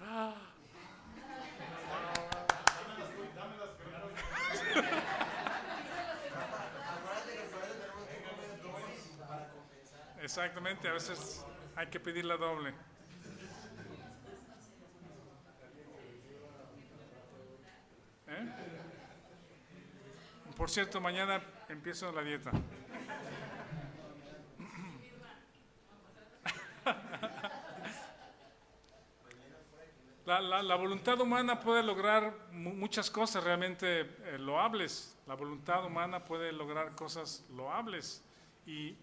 exactamente, a veces hay que pedir la doble. Por cierto, mañana empiezo la dieta. La voluntad humana puede lograr muchas cosas realmente loables. La voluntad humana puede lograr cosas loables y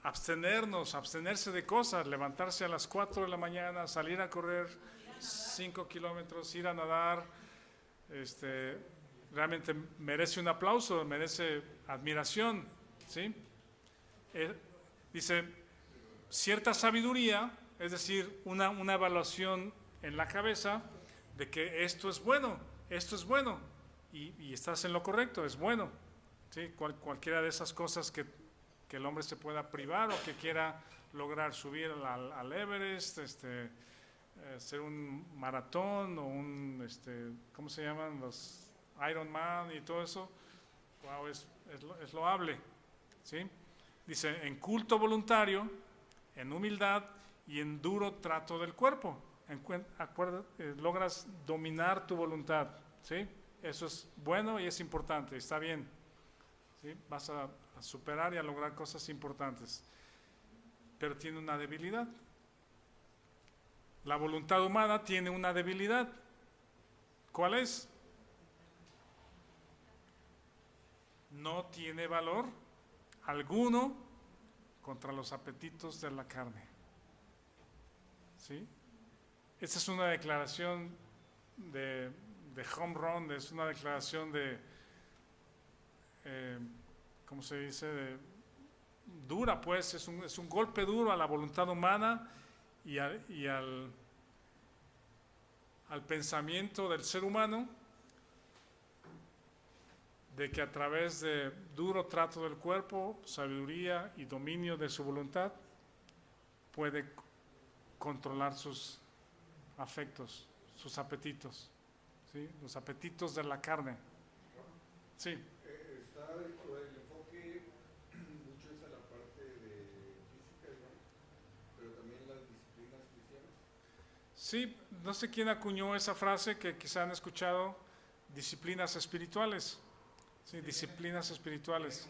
abstenerse de cosas, levantarse a las 4 de la mañana, salir a correr 5 kilómetros, ir a nadar, realmente merece un aplauso, merece admiración, ¿sí? Dice, cierta sabiduría, es decir, una evaluación en la cabeza de que esto es bueno, y estás en lo correcto, es bueno, ¿sí? Cualquiera de esas cosas que el hombre se pueda privar o que quiera lograr subir al Everest, hacer un maratón o ¿cómo se llaman? Los Ironman y todo eso, wow, es loable, ¿sí? Dice, en culto voluntario, en humildad y en duro trato del cuerpo. Logras dominar tu voluntad, ¿sí? Eso es bueno y es importante, está bien, ¿sí? Vas a superar y a lograr cosas importantes, pero tiene una debilidad. La voluntad humana tiene una debilidad. ¿Cuál es? No tiene valor alguno contra los apetitos de la carne. ¿Sí? Esta es una declaración de home run, es una declaración de, ¿cómo se dice? Dura, pues, es un golpe duro a la voluntad humana y al pensamiento del ser humano, de que a través de duro trato del cuerpo, sabiduría y dominio de su voluntad, puede controlar sus afectos, sus apetitos, ¿sí? Los apetitos de la carne. Sí. Está el enfoque mucho es a la parte de física, digamos, pero también las disciplinas cristianas. Sí, no sé quién acuñó esa frase que quizá han escuchado, disciplinas espirituales. Sí, disciplinas espirituales.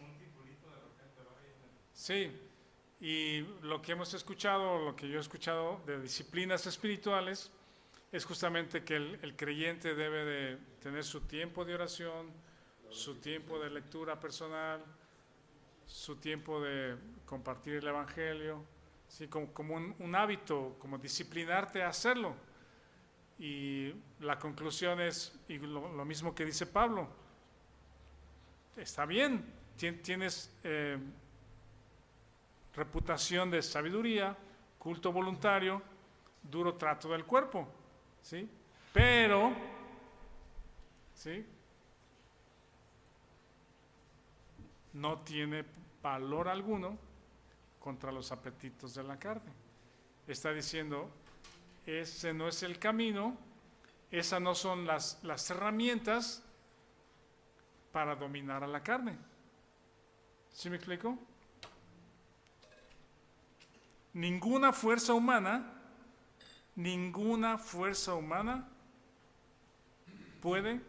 Sí, y lo que hemos escuchado, lo que yo he escuchado de disciplinas espirituales, es justamente que el creyente debe de tener su tiempo de oración, su tiempo de lectura personal, su tiempo de compartir el Evangelio, ¿sí? Como un hábito, como disciplinarte a hacerlo. Y la conclusión es, y lo mismo que dice Pablo, está bien, tienes reputación de sabiduría, culto voluntario, duro trato del cuerpo, ¿sí? Pero, ¿sí? No tiene valor alguno contra los apetitos de la carne. Está diciendo, ese no es el camino, esas no son las herramientas para dominar a la carne. ¿Sí me explico? Ninguna fuerza humana puede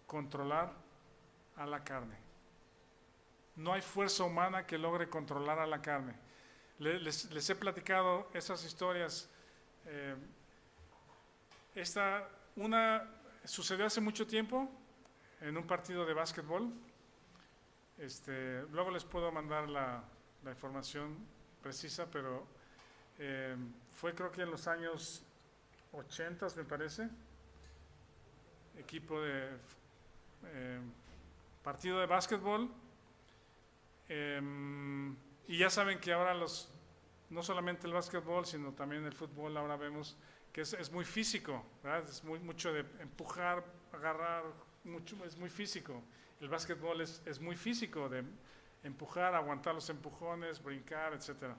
controlar a la carne. No hay fuerza humana que logre controlar a la carne. Les he platicado esas historias. Esta Una sucedió hace mucho tiempo en un partido de básquetbol. Luego les puedo mandar la información precisa, pero fue creo que en los años 80, me parece, equipo de partido de básquetbol, y ya saben que ahora no solamente el básquetbol, sino también el fútbol, ahora vemos que es muy físico, ¿verdad? Es mucho de empujar, agarrar, es muy físico. El básquetbol es muy físico, de empujar, aguantar los empujones, brincar, etc.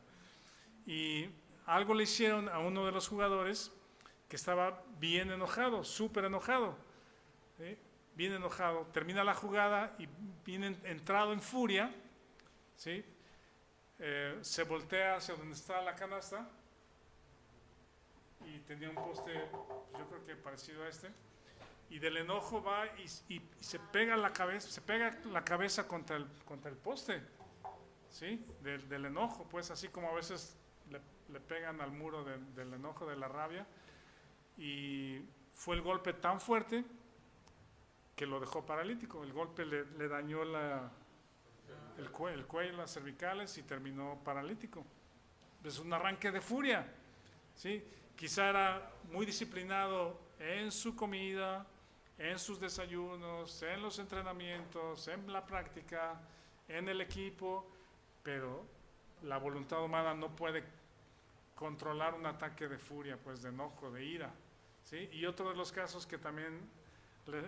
Y algo le hicieron a uno de los jugadores que estaba bien enojado, súper enojado, ¿sí? Bien enojado. Termina la jugada y viene entrado en furia, ¿sí? Se voltea hacia donde está la canasta y tenía un poste, yo creo que parecido a este, y del enojo va y se pega la cabeza contra el poste, ¿sí? Del enojo, pues, así como a veces le pegan al muro del enojo, de la rabia, y fue el golpe tan fuerte que lo dejó paralítico. El golpe le dañó el cuello, las cervicales, y terminó paralítico. Es un arranque de furia, ¿sí? Quizá era muy disciplinado en su comida, en sus desayunos, en los entrenamientos, en la práctica, en el equipo, pero la voluntad humana no puede controlar un ataque de furia, pues, de enojo, de ira, ¿sí? Y otro de los casos que también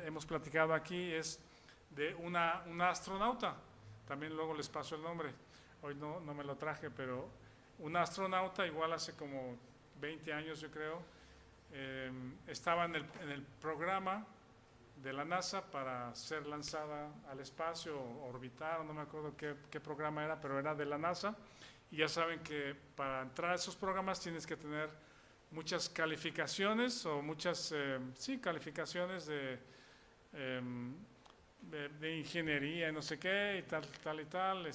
hemos platicado aquí es de una astronauta. También luego les paso el nombre, hoy no me lo traje, pero una astronauta, igual hace como 20 años yo creo, estaba en el programa de la NASA para ser lanzada al espacio, orbitar, no me acuerdo qué programa era, pero era de la NASA, y ya saben que para entrar a esos programas tienes que tener muchas calificaciones, o muchas, calificaciones de ingeniería y no sé qué, y tal y tal,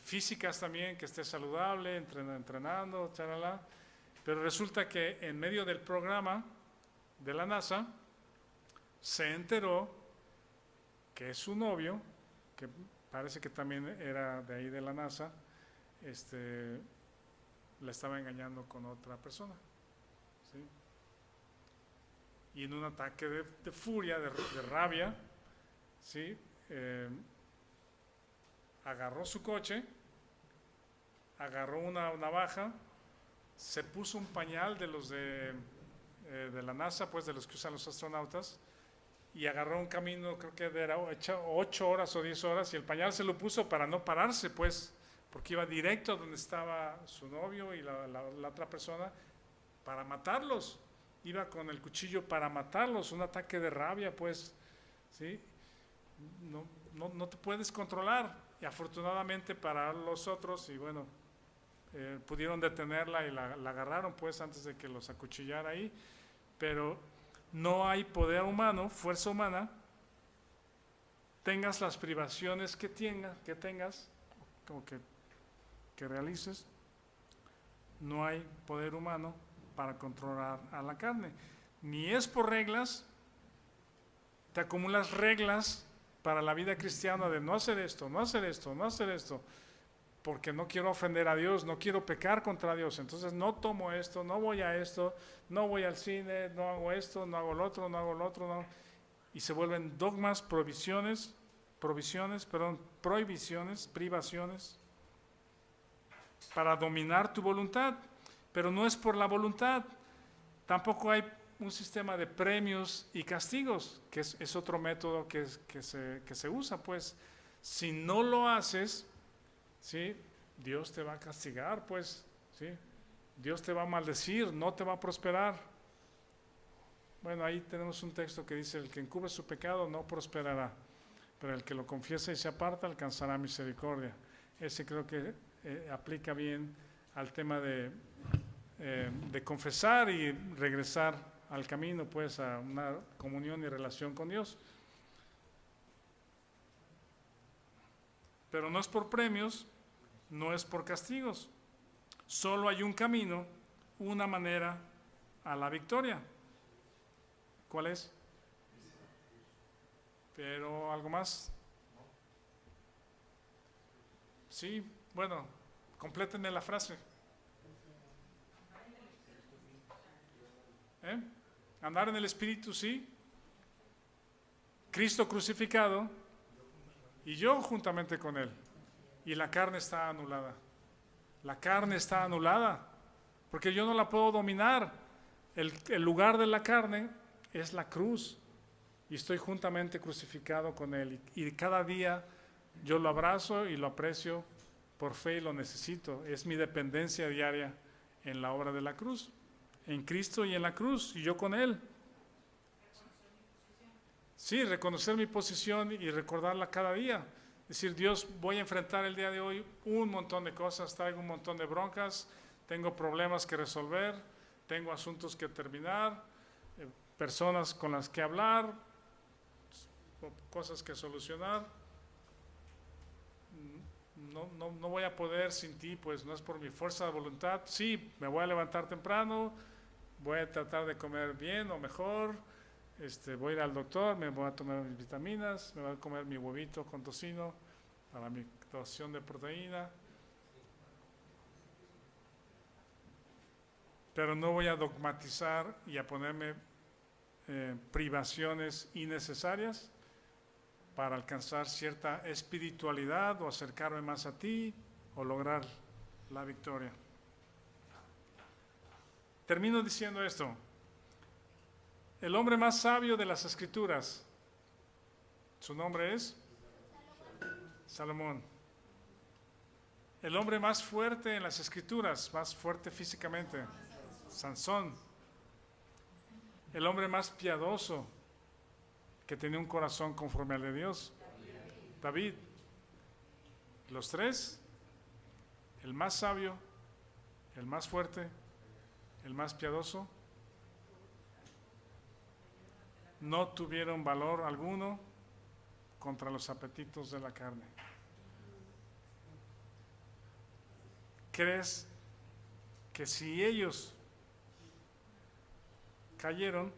físicas también, que esté saludable, entrenando, chalala. Pero resulta que en medio del programa de la NASA se enteró que su novio, que parece que también era de ahí de la NASA, la estaba engañando con otra persona, ¿sí? Y en un ataque de furia, de rabia, ¿sí? Agarró su coche, agarró una navaja, se puso un pañal de los de la NASA, pues, de los que usan los astronautas, y agarró un camino, creo que era 8 horas o 10 horas, y el pañal se lo puso para no pararse, pues, porque iba directo a donde estaba su novio y la otra persona, para matarlos. Iba con el cuchillo para matarlos, un ataque de rabia, pues, ¿sí? No te puedes controlar. Y afortunadamente para los otros, y bueno, pudieron detenerla y la agarraron, pues, antes de que los acuchillara ahí. Pero no hay poder humano, fuerza humana, tengas las privaciones que tengas, como que realices, no hay poder humano para controlar a la carne. Ni es por reglas, te acumulas reglas para la vida cristiana de no hacer esto, no hacer esto, no hacer esto, porque no quiero ofender a Dios, no quiero pecar contra Dios, entonces no tomo esto, no voy a esto, no voy al cine, no hago esto, no hago lo otro, no hago lo otro, no. Y se vuelven dogmas, privaciones, para dominar tu voluntad, pero no es por la voluntad. Tampoco hay un sistema de premios y castigos, que es otro método que se usa, pues. Si no lo haces, ¿sí? Dios te va a castigar, pues, ¿sí? Dios te va a maldecir, no te va a prosperar. Bueno, ahí tenemos un texto que dice: el que encubre su pecado no prosperará, pero el que lo confiesa y se aparta alcanzará misericordia. Ese creo que aplica bien al tema de confesar y regresar al camino, pues, a una comunión y relación con Dios. Pero no es por premios, no es por castigos. Solo hay un camino, una manera a la victoria. ¿Cuál es? ¿Pero algo más? Sí, bueno, complétenme la frase. Andar en el Espíritu, sí. Cristo crucificado y yo juntamente con Él. Y la carne está anulada. La carne está anulada porque yo no la puedo dominar. El lugar de la carne es la cruz y estoy juntamente crucificado con Él. Y cada día yo lo abrazo y lo aprecio por fe y lo necesito. Es mi dependencia diaria en la obra de la cruz, en Cristo y en la cruz, y yo con Él. Sí, reconocer mi posición y recordarla cada día. Decir, Dios, voy a enfrentar el día de hoy un montón de cosas, traigo un montón de broncas, tengo problemas que resolver, tengo asuntos que terminar, personas con las que hablar, cosas que solucionar. No voy a poder sin ti, pues no es por mi fuerza de voluntad. Sí, me voy a levantar temprano, voy a tratar de comer bien o mejor, voy a ir al doctor, me voy a tomar mis vitaminas, me voy a comer mi huevito con tocino para mi dotación de proteína. Pero no voy a dogmatizar y a ponerme privaciones innecesarias para alcanzar cierta espiritualidad o acercarme más a ti o lograr la victoria. Termino diciendo esto. El hombre más sabio de las Escrituras, su nombre es Salomón. El hombre más fuerte en las Escrituras, más fuerte físicamente, Sansón. El hombre más piadoso, que tenía un corazón conforme al de Dios, David. Los tres, el más sabio, el más fuerte, el más piadoso, no tuvieron valor alguno contra los apetitos de la carne. ¿Crees que si ellos cayeron,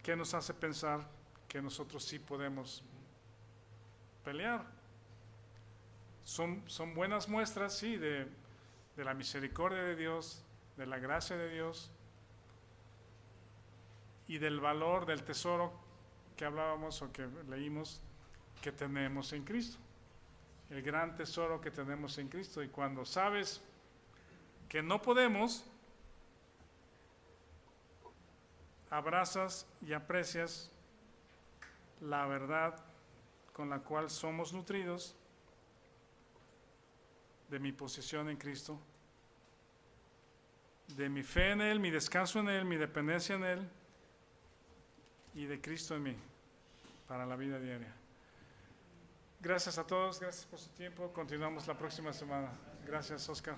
qué nos hace pensar que nosotros sí podemos pelear? Son buenas muestras, sí, de la misericordia de Dios, de la gracia de Dios y del valor del tesoro que hablábamos o que leímos que tenemos en Cristo. El gran tesoro que tenemos en Cristo. Y cuando sabes que no podemos, abrazas y aprecias la verdad con la cual somos nutridos de mi posición en Cristo, de mi fe en Él, mi descanso en Él, mi dependencia en Él y de Cristo en mí para la vida diaria. Gracias a todos, gracias por su tiempo. Continuamos la próxima semana. Gracias, Oscar.